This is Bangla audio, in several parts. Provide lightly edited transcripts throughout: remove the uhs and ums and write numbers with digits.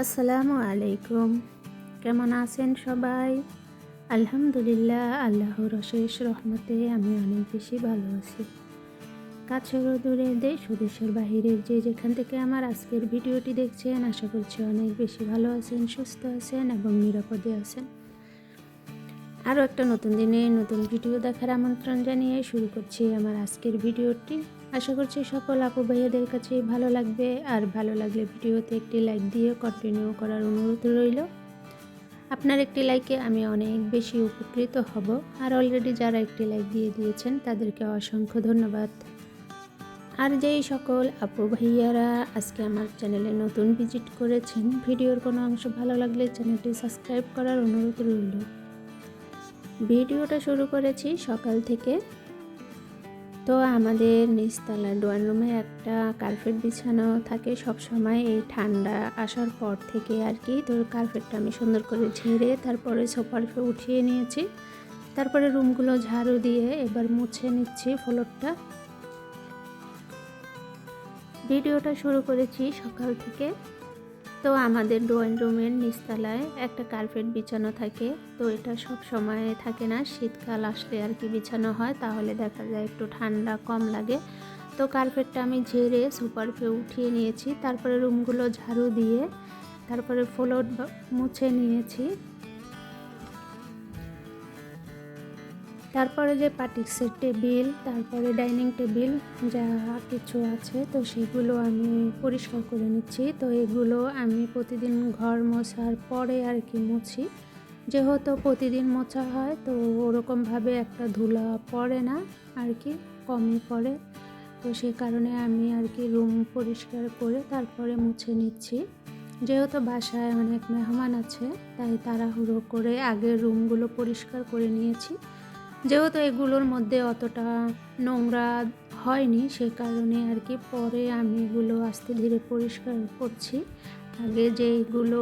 আসসালামু আলাইকুম। কেমন আছেন সবাই? আলহামদুলিল্লাহ, আল্লাহর অশেষ রহমতে আমি অনেক বেশি ভালো আছি। কাছের ও দূরে, দেশ ও দেশের বাহিরের যে যেখান থেকে আমার আজকের ভিডিওটি দেখছেন, আশা করছি অনেক বেশি ভালো আছেন, সুস্থ আছেন এবং নিরাপদে আছেন। আরও একটা নতুন দিনে নতুন ভিডিও দেখার আমন্ত্রণ জানিয়ে শুরু করছি আমার আজকের ভিডিওটি। আশা করছি সকল আপু ভাইয়াদের কাছে ভালো লাগবে, আর ভালো লাগলে ভিডিওতে একটি লাইক দিয়ে কন্টিনিউ করার অনুরোধ রইল। আপনার একটি লাইকে আমি অনেক বেশি উপকৃত হব, আর অলরেডি যারা একটি লাইক দিয়ে দিয়েছেন তাদেরকে অসংখ্য ধন্যবাদ। আর যেই সকল আপু ভাইয়ারা আজকে আমার চ্যানেলে নতুন ভিজিট করেছেন, ভিডিওর কোনো অংশ ভালো লাগলে চ্যানেলটি সাবস্ক্রাইব করার অনুরোধ রইল। ভিডিওটা শুরু করেছি সকাল থেকে। তো আমাদের নিচতলার ড্রয়িং রুমে একটা কার্পেট বিছানো থাকে সব সময়, এই ঠান্ডা আসার পর থেকে আর কি। তো কার্পেটটা আমি সুন্দর করে ঝেড়ে তারপরে সোফার উঠিয়ে নিয়েছি। তারপরে রুমগুলো ঝাড়ু দিয়ে এবার মুছে নিচ্ছি ফ্লোরটা। ভিডিওটা শুরু করেছি সকাল থেকে। তো আমাদের ড্রয়িং রুমের নিচতলায় একটা কার্পেট বিছানো থাকে। তো এটা সব সময় থাকে না, শীতকাল আসলে আর কি বিছানো হয়, তাহলে দেখা যায় একটু ঠান্ডা কম লাগে। তো কার্পেটটা আমি ঝেড়ে সুপারফে উঠিয়ে নিয়েছি। তারপরে রুমগুলো ঝাড়ু দিয়ে তারপরে ফ্লোর মুছে নিয়েছি। তারপরে যে পাটিক্সের টেবিল, তারপরে ডাইনিং টেবিল যা কিছু আছে, তো সেগুলো আমি পরিষ্কার করে নিচ্ছি। তো এগুলো আমি প্রতিদিন ঘর মোছার পরে আর কি মুছি। যেহেতু প্রতিদিন মোছা হয় তো ওরকমভাবে একটা ধুলা পড়ে না আর কি, কমই পড়ে। তো সে কারণে আমি আর কি রুম পরিষ্কার করে তারপরে মুছে নিচ্ছি। যেহেতু বাসায় অনেক মেহমান আছে, তাই তাড়াহুড়ো করে আগে রুমগুলো পরিষ্কার করে নিয়েছি। যেহেতু এগুলোর মধ্যে অতটা নোংরা হয়নি, সে কারণে আর কি পরে আমি এগুলো আস্তে ধীরে পরিষ্কার করছি। আগে যেগুলো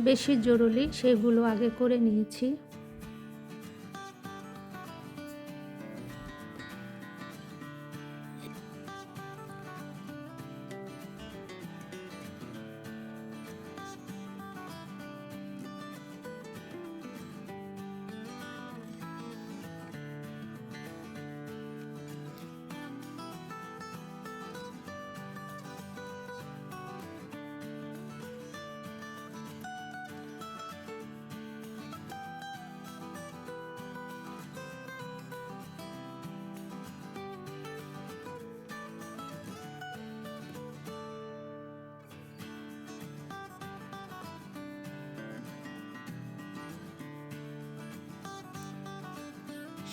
বেশি জরুরি সেগুলো আগে করে নিয়েছি।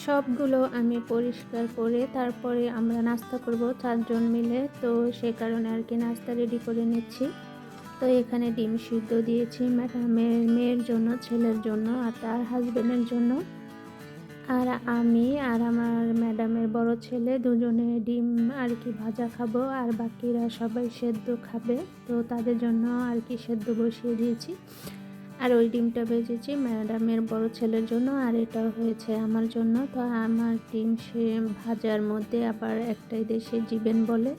সবগুলো আমি পরিষ্কার করে তারপরে আমরা নাস্তা করব 4 জন মিলে। তো সে কারণে আর কি নাস্তা রেডি করে নিচ্ছি। তো এখানে ডিম সিদ্ধ দিয়েছি ম্যাডামের মেয়ের জন্য, ছেলের জন্য আর তার হাজবেন্ডের জন্য। আর আমি আর আমার ম্যাডামের বড় ছেলে দুজনে ডিম আর কি ভাজা খাবো, আর বাকিরা সবাই সেদ্ধ খাবে। তো তাদের জন্য আর কি সেদ্ধ বসিয়ে দিয়েছি। আর ওই ডিমটা ভেজেছি ম্যাডামের বড় ছেলের জন্য, আর এটাও হয়েছে আমার জন্য। তো আমার ডিম সে ভাজার মধ্যে আবার একটাই দেশে জীবেন বলে,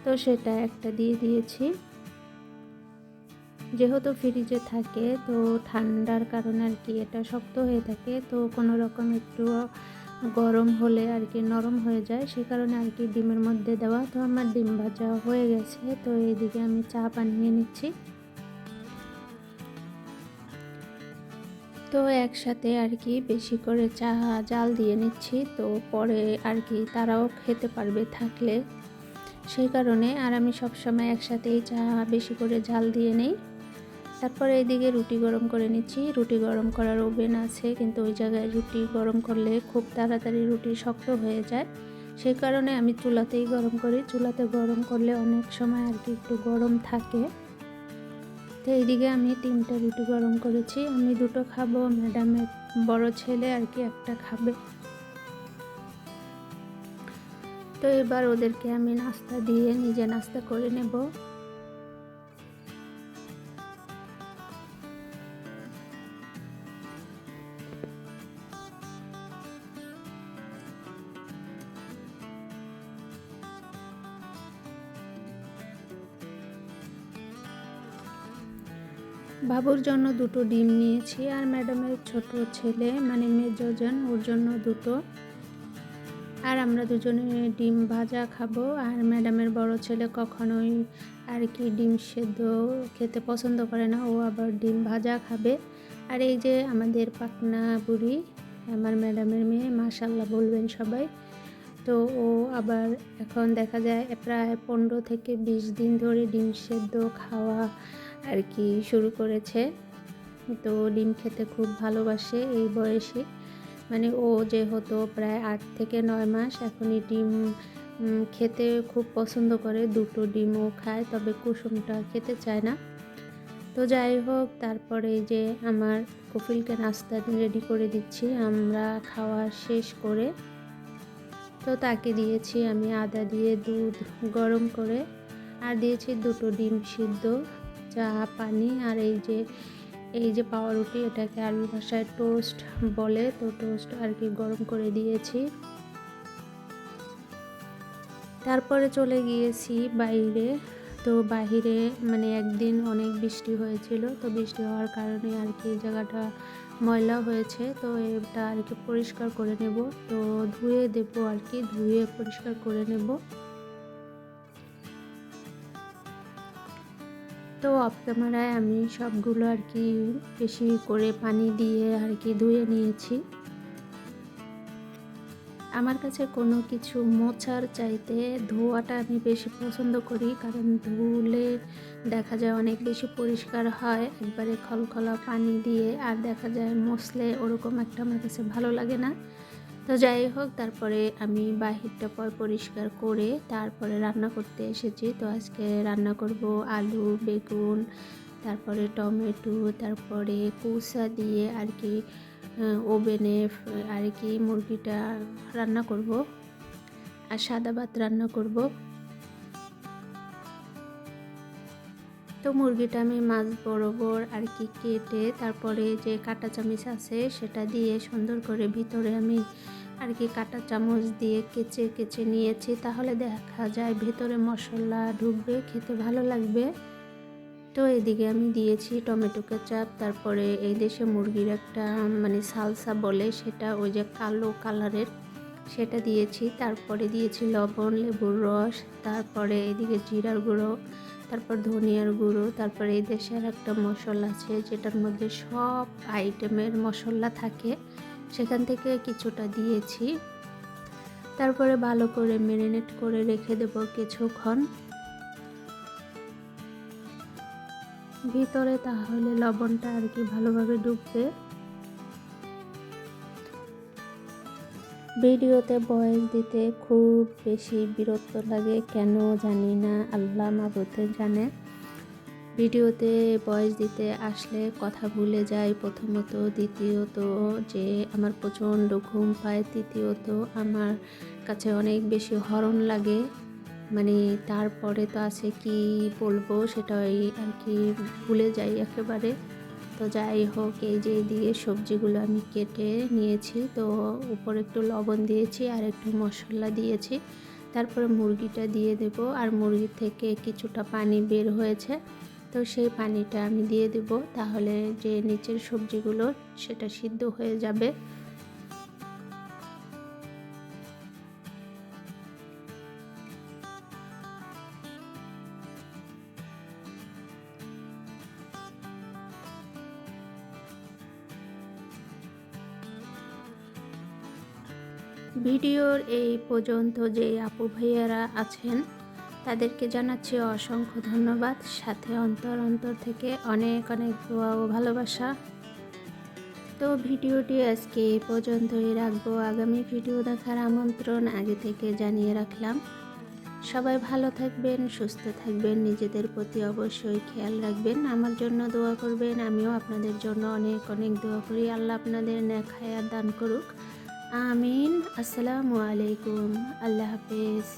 তো সেটা একটা দিয়ে দিয়েছি। যেহেতু ফ্রিজে থাকে তো ঠান্ডার কারণে আর কি এটা শক্ত হয়ে থাকে, তো কোনো রকম একটু গরম হলে আর কি নরম হয়ে যায়, সে কারণে আর কি ডিমের মধ্যে দেওয়া। তো আমার ডিম ভাজা হয়ে গেছে। তো এইদিকে আমি চা বানিয়ে নিচ্ছি। তো একসাথে আর কি বেশি করে চা জাল দিয়ে নিচ্ছি, তো পরে আর কি তারাও খেতে পারবে থাকলে, সেই কারণে। আর আমি সবসময় একসাথেই চা বেশি করে জাল দিয়ে নেই। তারপরে এইদিকে রুটি গরম করে নিচ্ছি। রুটি গরম করার ওভেন আছে, কিন্তু ওই জায়গায় রুটি গরম করলে খুব তাড়াতাড়ি রুটি শক্ত হয়ে যায়, সেই কারণে আমি চুলাতেই গরম করি। চুলাতে গরম করলে অনেক সময় আর কি একটু গরম থাকে। তো এইদিকে আমি 3টা রুটি গরম করেছি। আমি 2টো খাবো, ম্যাডামের বড় ছেলে আর কি একটা খাবে। তো এবার ওদেরকে আমি নাস্তা দিয়ে নিজে নাস্তা করে নেব। বাবুর জন্য দুটো ডিম নিয়েছি, আর ম্যাডামের ছোট ছেলে মানে মেজোজন, ওর জন্য দুটো। আর আমরা দুজনে ডিম ভাজা খাবো। আর ম্যাডামের বড় ছেলে কখনোই আর কি ডিম সেদ্ধ খেতে পছন্দ করে না, ও আবার ডিম ভাজা খাবে। আর এই যে আমাদের পাকনা বুড়ি, আমার ম্যাডামের মেয়ে, মাশাল্লাহ বলবেন সবাই। তো ও আবার এখন দেখা যায় প্রায় 15 থেকে 20 দিন ধরে ডিম সেদ্ধ খাওয়া আর কি শুরু করেছে। তো ডিম খেতে খুব ভালোবাসে এই বয়সে, মানে ও যেহেতু প্রায় 8 থেকে 9 মাস, এখনই ডিম খেতে খুব পছন্দ করে। দুটো ডিমও খায়, তবে কুসুমটা খেতে চায় না। তো যাই হোক, তারপরে যে আমার কফিলকে নাস্তা রেডি করে দিচ্ছি আমরা খাওয়া শেষ করে। তো তাকে দিয়েছি আমি আদা দিয়ে দুধ গরম করে, আর দিয়েছি দুটো ডিম সিদ্ধ, চা, পানি। আর এই যে পাউরুটি, এটাকে আরবি ভাষায় টোস্ট বলে, তো টোস্ট আর কি গরম করে দিয়েছি। তারপরে চলে গিয়েছি বাইরে। তো বাহিরে মানে একদিন অনেক বৃষ্টি হয়েছিল, তো বৃষ্টি হওয়ার কারণে আর কি এই জায়গাটা ময়লা হয়েছে। তো এটা আর কি পরিষ্কার করে নেব, তো ধুয়ে দেবো আর কি, ধুয়ে পরিষ্কার করে নেব। তো অফ ক্যামেরায় আমি সবগুলো আর কি বেশি করে পানি দিয়ে আর কি ধুয়ে নিয়েছি। আমার কাছে কোনো কিছু মোছার চাইতে ধোয়াটা আমি বেশি পছন্দ করি, কারণ ধুলে দেখা যায় অনেক বেশি পরিষ্কার হয় একবারে খলখলা পানি দিয়ে। আর দেখা যায় মুছলে ওরকম একটা আমার কাছে ভালো লাগে না। তো যাই হোক, তারপরে আমি বাহিরটা পরিষ্কার করে তারপরে রান্না করতে এসেছি। তো আজকে রান্না করব আলু, বেগুন, তারপরে টমেটো, তারপরে কুসা দিয়ে আর কি ওভেনে আর কি মুরগিটা রান্না করব, আর সাদা ভাত রান্না করব। তো মুরগিটা আমি মাছ বরাবর আর কি কেটে, তারপরে যে কাঁটা চামচ আছে সেটা দিয়ে সুন্দর করে ভিতরে আমি আর কি কাঁটা চামচ দিয়ে কেচে কেচে নিয়েছি, তাহলে দেখা যায় ভেতরে মশলা ঢুকবে, খেতে ভালো লাগবে। তো এদিকে আমি দিয়েছি টমেটো কেচাপ, তারপরে এই দেশে মুরগির একটা মানে সালসা বলে, সেটা ওই যে কালো কালারের, সেটা দিয়েছি। তারপরে দিয়েছি লবণ, লেবুর রস, তারপরে এদিকে জিরার গুঁড়ো, তারপর ধনিয়ার গুঁড়ো, তারপরে এই দেশের একটা মশলা আছে যেটার মধ্যে সব আইটেমের মশলা থাকে, সেখান থেকে কিছুটা দিয়েছি। তারপরে ভালো করে ম্যারিনেট করে রেখে দেব কিছুক্ষণ ভিতরে, তাহলে লবণটা আর কি ভালোভাবে ঢুকবে। ভিডিওতে ভয়েস দিতে খুব বেশি বিরক্ত লাগে, কেন জানি না, আল্লাহ মাবুদে জানে। ভিডিওতে ভয়েস দিতে আসলে কথা ভুলে যাই প্রথমত, দ্বিতীয়ত যে আমার প্রচণ্ড ঘুম পায়, তৃতীয়ত আমার কাছে অনেক বেশি হরণ লাগে, মানে তারপরে তো আছে কি বলবো সেটাই আর কি ভুলে যাই একেবারে। তো যাই হোক, এই যে দিয়ে সবজিগুলো আমি কেটে নিয়েছি, তো উপরে একটু লবণ দিয়েছি আর একটু মশলা দিয়েছি। তারপরে মুরগিটা দিয়ে দেব, আর মুরগি থেকে কিছুটা পানি বের হয়েছে, তো সেই পানিটা আমি দিয়ে দেব, তাহলে যে নিচের সবজিগুলো সেটা সিদ্ধ হয়ে যাবে। ভিডিওর এই পর্যন্ত যে আপু ভাইয়ারা আছেন তাদেরকে জানাচ্ছি অসংখ্য ধন্যবাদ, সাথে অন্তর থেকে অনেক অনেক দোয়া ও ভালোবাসা। তো ভিডিওটি আজকে এই পর্যন্তই রাখবো, আগামী ভিডিও দেখার আমন্ত্রণ আগে থেকে জানিয়ে রাখলাম। সবাই ভালো থাকবেন, সুস্থ থাকবেন, নিজেদের প্রতি অবশ্যই খেয়াল রাখবেন, আমার জন্য দোয়া করবেন, আমিও আপনাদের জন্য অনেক অনেক দোয়া করি। আল্লাহ আপনাদের নেক হায়াত দান করুক, আমিন। আসসালামু আলাইকুম, আল্লাহ হাফেজ।